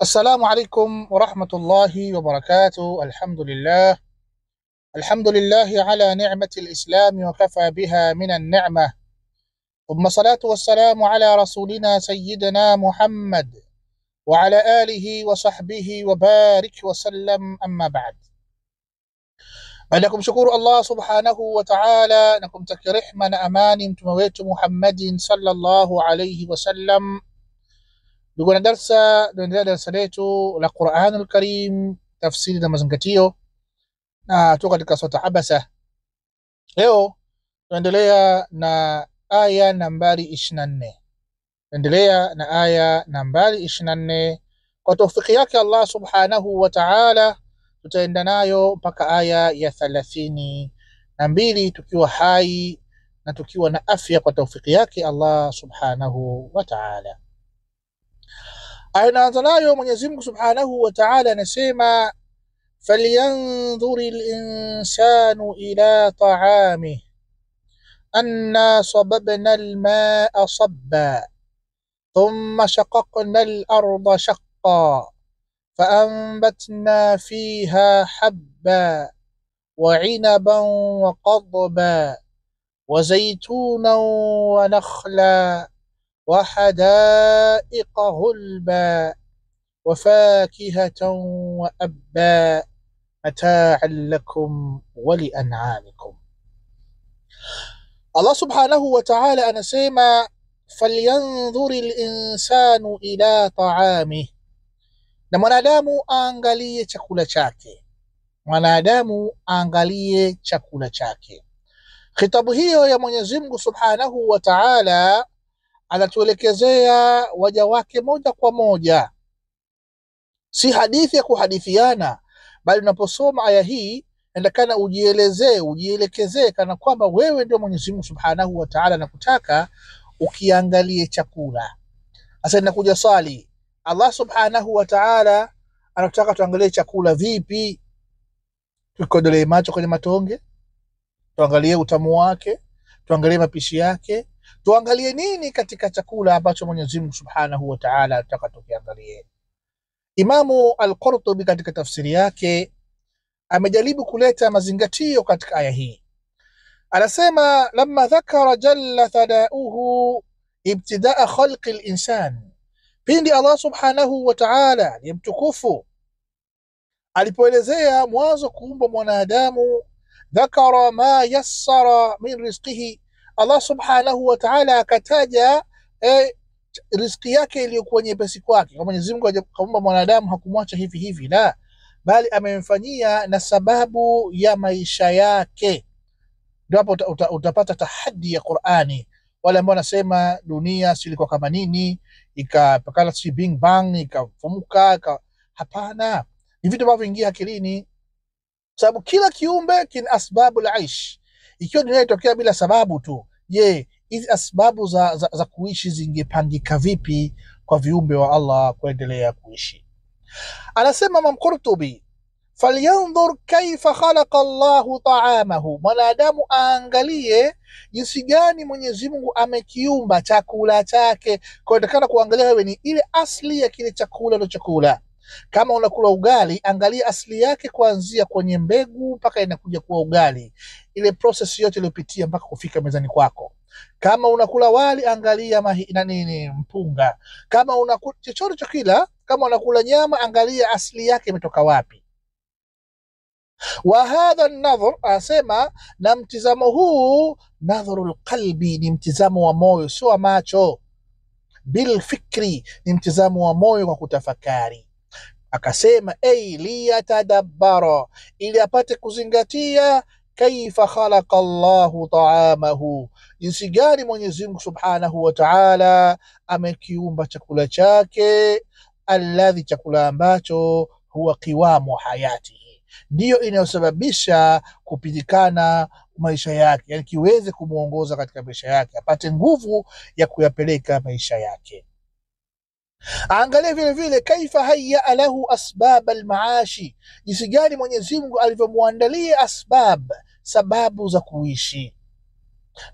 السلام عليكم ورحمة الله وبركاته. الحمد لله على نعمة الإسلام وكفى بها من النعمة، ثم صلاة والسلام على رسولنا سيدنا محمد وعلى آله وصحبه وبارك وسلم. أما بعد، بعدكم شكور الله سبحانه وتعالى نكم تكرحما أماني متمويت محمد صلى الله عليه وسلم. Ndugu darasa letu la Qur'anul Karim, tafsiri na mazingatio, na tuko katika sura Abasa. Leo tunaendelea na aya nambari 24. Kwa tawfiki yake Allah subhanahu wa ta'ala tutaenda nayo mpaka aya ya 32 tukiwa hai na tukiwa na afya kwa tawfiki yake Allah subhanahu wa ta'ala. Anaanza nayo Mwenyezi Mungu Subhanahu wa Ta'ala, anasema falyanzuri al-insanu ila ta'amihi anna sababna al-ma'a sabba thumma shaqaqna al-arda shaqqa فأنبتنا فيها حبا وعنبا وقضبا وزيتونا ونخلا وحدائق غلبا وفاكهة وأبا متاعا لكم ولأنعامكم. Allah subhanahu wa ta'ala anasema falyanzuri al-insanu ila ta'amihi, na mwanadamu aangalie chakula chake. Khitabu hiyo ya Mwenyezi Mungu subhanahu wa ta'ala anatuelekezea waja wake moja kwa moja, si hadithi ya kuhadithiana, bali unaposoma aya hii endakana ujielekezee kana kwamba wewe ndio Mwenyezi Mungu Subhanahu wa Ta'ala anakutaka ukiangalie chakula. Sasa inakuja swali, Allah Subhanahu wa Ta'ala anataka tuangalie chakula vipi? Tukodolee macho kwenye matonge, tuangalie utamu wake, tuangalie mapishi yake, tuangalie nini katika chakula ambacho Mwenyezi Mungu Subhanahu wa Ta'ala anataka tukiangalie. Imamu Al-Qurtubi katika tafsiri yake amejaribu kuleta mazingatio katika aya hii. Anasema lamma dhakara jalla thadauhu ibtidaa khalqi al-insan, pindi Allah Subhanahu wa Ta'ala ni mtukufu alipoelezea mwanzo kuumba mwanadamu, dhakara ma yassara min rizqihi, Allah Subhanahu wa Ta'ala akataja riziki yake iliyokuwa nyepesi kwake. Kwa Mwenyezi Mungu akaumba mwanadamu hakumwacha hivi hivi, la, bali amemfanyia na sababu ya maisha yake. Ndipo utapata tahaddi ya Qur'ani, wale ambao wanasema dunia si ilikuwa kama nini, ikapakana si bing bang ikafumuka. Hapana, ni vitu ambavyo vingia akilini, sababu kila kiumbe kina asbabu al-aish. Ikiwa dunia itokea bila sababu tu, je, hizi asbabu za kuishi zingepangika vipi kwa viumbe wa Allah kuendelea kuishi? Anasema Imam Qurtubi, falyanzur kaifa khalaqa Allahu ta'amahu, mwanadamu aangalie jinsi gani Mwenyezi Mungu amekiumba chakula chake. Kwa hiyo kuangalia wewe ni ile asli ya kile chakula ndio chakula. Kama unakula ugali, angalia asili yake kuanzia kwenye mbegu mpaka inakuja kuwa ugali, ile process yote iliyopitia mpaka kufika mezani kwako. Kama unakula wali, angalia mpunga. Kama unakula chochote chakula, kama unakula nyama, angalia asili yake imetoka wapi. Wa hadha an-nadhr, asema na mtizamo huu, nadhrul qalbi, ni mtizamo wa moyo, sio wa macho. Bil fikri, ni mtizamo wa moyo kwa kutafakari. Akasema liyatadabbara, ili apate kuzingatia kaifa khalaqa Allahu ta'amahu, jinsi gani Mwenyezi Mungu Subhanahu wa Ta'ala amekiumba chakula chake, alladhi, chakula ambacho huwa qiwamu hayatihi, ndiyo inayosababisha kupitikana maisha yake, yani kiweze kumuongoza katika maisha yake, apate nguvu ya kuyapeleka maisha yake. Angalia vile vile kaifa hayya lahu asbab almaashi, jinsi gani Mwenyezi Mungu alivyomuandalia sababu za kuishi.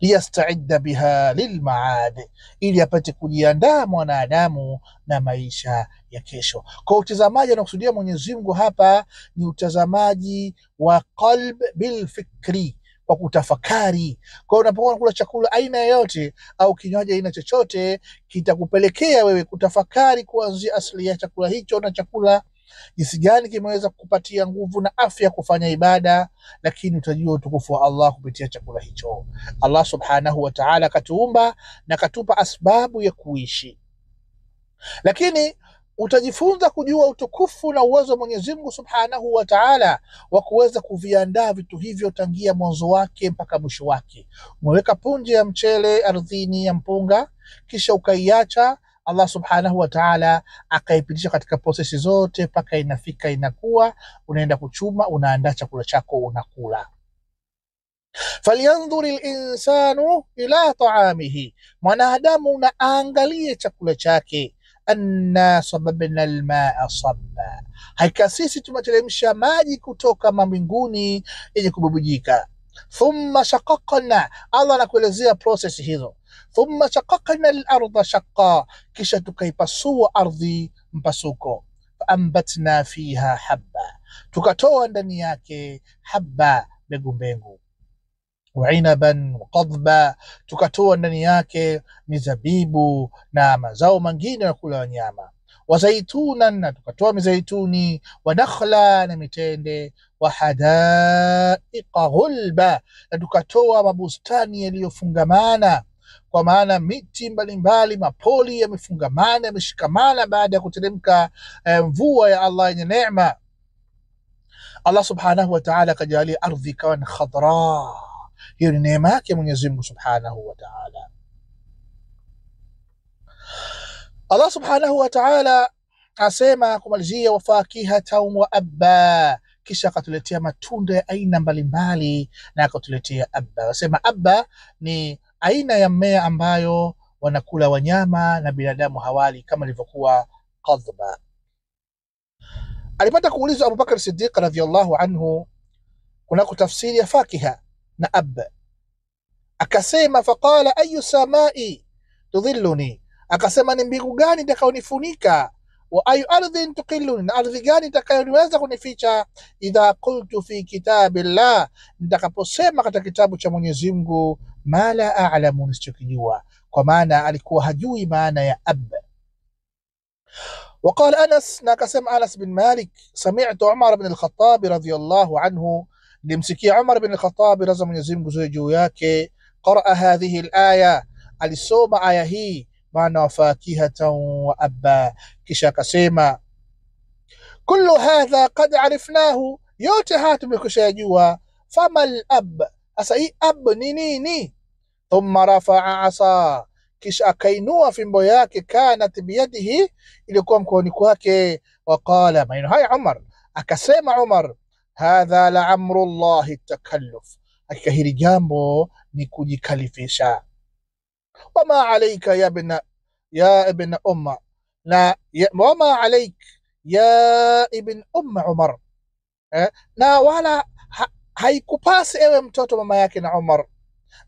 liyastaidda biha lilmaad, ili apate kujiandaa mwanadamu na maisha ya kesho. Kwa utazamaji anakusudia Mwenyezi Mungu hapa ni utazamaji wa qalb bil fikri, kwa kutafakari. Kwa unapokuwa kula chakula aina yoyote au kinywaji aina chochote, kitakupelekea wewe kutafakari kuanzia asili ya chakula hicho na chakula jinsi gani kimeweza kukupatia nguvu na afya kufanya ibada, lakini utajua utukufu wa Allah kupitia chakula hicho. Allah subhanahu wa ta'ala katuumba na katupa asbabu ya kuishi, lakini utajifunza kujua utukufu na uwezo wa Mwenyezi Mungu subhanahu wa ta'ala wa kuweza kuviandaa vitu hivyo tangia mwanzo wake mpaka mwisho wake. Umeweka punje ya mchele ardhini ya mpunga, kisha ukaiacha, Allah subhanahu wa ta'ala akaipitisha katika prosesi zote mpaka inafika inakuwa, unaenda kuchuma, unaandaa chakula chako unakula. Falyanzuri linsanu ila taamihi, mwanadamu na aangalie chakula chake. Anna sababna almaa sabba, hakika sisi tumeteremsha maji kutoka mbinguni yenye kububujika. Thumma shaqaqna, Allah anakuelezea process hizo. Thumma shaqaqna al-ardha shaqqa, kisha tukaipasua ardhi mpasuko. Faambatna fiha habba, tukatoa ndani yake habba, mbegu. Wa inaban qadba, tukatoa ndani yake mizabibu na mazao mengine ya kula wanyama. Wa zaitunan, na tukatoa mizaituni. Wa nakhla, na mitende. Wa hadaiqa ghulba, na tukatoa mabustani yaliyofungamana, kwa maana miti mbalimbali, mapoli yamefungamana, yameshikamana baada ya kuteremka mvua ya Allah yenye neema. Allah subhanahu wa ta'ala kajalia ardhi kawa khadra. Hiyo ni neema yake Mwenyezi Mungu subhanahu wa ta'ala. Allah subhanahu wa ta'ala asema kumalizia, wafakihatan wa abba, kisha akatuletea matunda ya aina mbalimbali na akatuletea abba. Wasema abba ni aina ya mmea ambayo wanakula wanyama na binadamu hawali, kama ilivyokuwa qadba. Alipata kuulizwa Abu Bakr Siddiq radhiyallahu anhu kunako tafsiri ya fakiha na abba, akasema faqala ayu samai tudhilluni, akasema ni mbingu gani itakayonifunika, wa ayu ardhin tuqilluni, na ardhi gani itakayoniweza kunificha, idha qultu fi kitabillah, nitakaposema katika kitabu cha Mwenyezi Mungu, ma la a'lamu, nisichokijua. Kwa maana alikuwa hajui maana ya abba. وقال أنس، ناكسم أنس بن مالك، سمعت عمر بن الخطاب رضي الله عنه، لمسكي عمر بن الخطاب رضي الله عنه قرأ هذه الآية، alisoma aya hii, maana wafakihatan wa abba, kisha akasema kullu hadha qad arifnahu, yote haya tumekushajua. Famal ab, asa hii ab ni nini? Thumma rafa'a asa, kisha akainua fimbo yake, kanat biyadihi, ilikuwa mkononi kwake. Waqala, maneno haya Umar akasema, Umar, hadha la amru llahi takalluf, hakika hili jambo ni kujikalifisha. Wama alayka ya ibn umma, na wama alayk ya ibn umma Umar, na wala haikupasi ewe mtoto mama yake na Umar,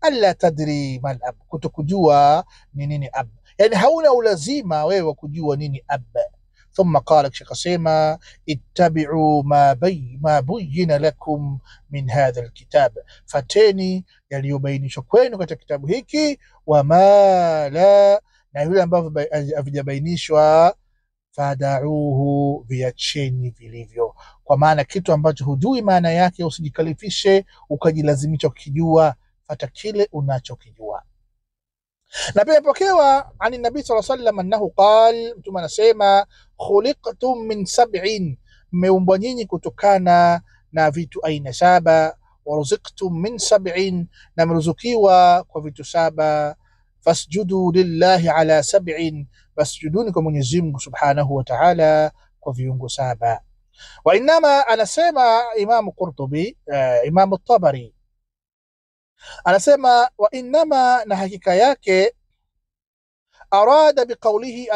alla tadri mal ab, kutokujua ni nini ab, yani hauna ulazima wewe kujua nini ab. Thumma qala, kisha kasema, ittabi'u ma buyyina lakum min hadha alkitab, fateni yaliyobainishwa kwenu katika kitabu hiki, wama la, na yule ambavyo havijabainishwa, fadauhu, viacheni vilivyo. Kwa maana kitu ambacho hujui maana yake usijikalifishe ukajilazimisha kukijua, fata kile unachokijua. Na pia pokewa ani nabii sallallahu alayhi wasallam annahu qal, mtume anasema, khuliqtum min sab'in, mmeumbwa nyinyi kutokana na vitu aina saba. Waruziktum min sab'in, na mruzukiwa kwa vitu saba. Fasjudu lillahi ala sab'in, fasjuduni kwa Mwenyezi Mungu subhanahu wa ta'ala kwa viungo saba. Wa inama, anasema Imam Qurtubi, Imam Tabari anasema, wa inama, na hakika yake, arada biqaulihi,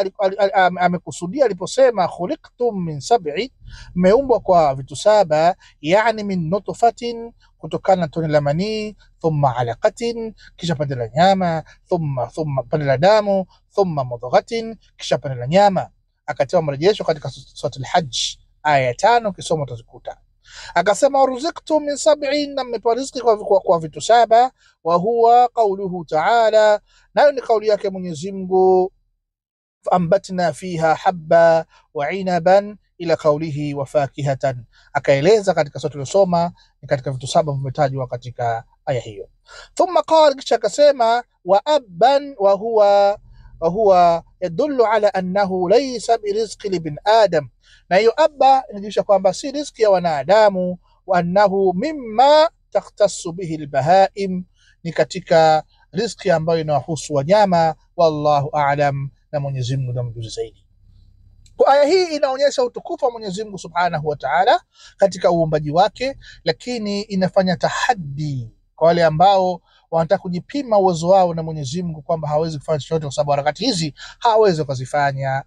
amekusudia aliposema khuliqtum min sab'i, mmeumbwa kwa vitu saba, yani min nutfatin, kutokana na tone la manii, thumma alaqatin, kisha pande la nyama, thumma pande la damu, thumma mudghatin, kisha pande la nyama. Akatoa mrejesho katika sura al-Hajj aya 5, kisoma utazikuta. Akasema ruziktum min sab'in, na mmepewa riziki kwa vitu saba. Wa huwa qauluhu ta'ala, nayo ni kauli yake Mwenyezi Mungu, ambatna fiha habba wa inaban ila qaulihi wa fakihatan. Akaeleza katika sura tuliyosoma ni katika vitu saba vimetajwa katika aya hiyo. Thumma qala, kisha akasema wa abban wa huwa yadullu ala annahu laysa birizqi libn adam, na hiyo abba inajulisha kwamba si riziki ya wanadamu. Wa annahu mimma takhtassu bihi albahaim, ni katika riziki ambayo inawahusu wanyama. Wallahu a'lam, na Mwenyezi Mungu ndiye mjuzi zaidi. Kwa aya hii inaonyesha utukufu wa Mwenyezi Mungu Subhanahu wa Ta'ala katika uumbaji wake, lakini inafanya tahaddi kwa wale ambao wanataka kujipima uwezo wao na Mwenyezi Mungu kwamba hawezi kufanya chochote kwa sababu harakati hizi hawezi kuzifanya.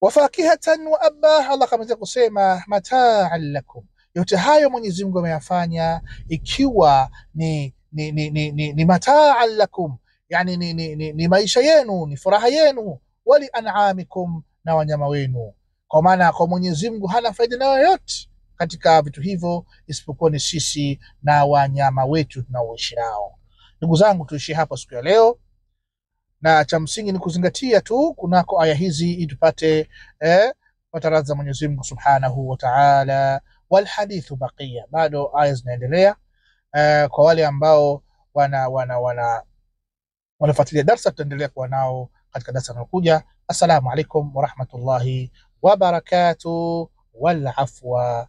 Wafakihatan wa abba, Allah kama kusema mata'an lakum, yote hayo Mwenyezi Mungu ameyafanya ikiwa ni mata'an lakum, yani ni maisha yenu, ni furaha yenu, wali an'amikum, na wanyama wenu. Kwa maana kwa Mwenyezi Mungu hana faida na yoyote katika vitu hivyo isipokuwa ni sisi na wanyama wetu tunaoishi nao. Ndugu zangu, tuishi hapa siku ya leo, na cha msingi ni kuzingatia tu kunako aya hizi ili tupate kupata radhi za Mwenyezi Mungu Subhanahu wa Ta'ala. Wal hadithu baqiya, bado aya zinaendelea. Kwa wale ambao wanafuatilia darasa, tutaendelea kuwa nao katika darasa linalokuja. Assalamu alaikum wa rahmatullahi wa barakatuh, wal afwa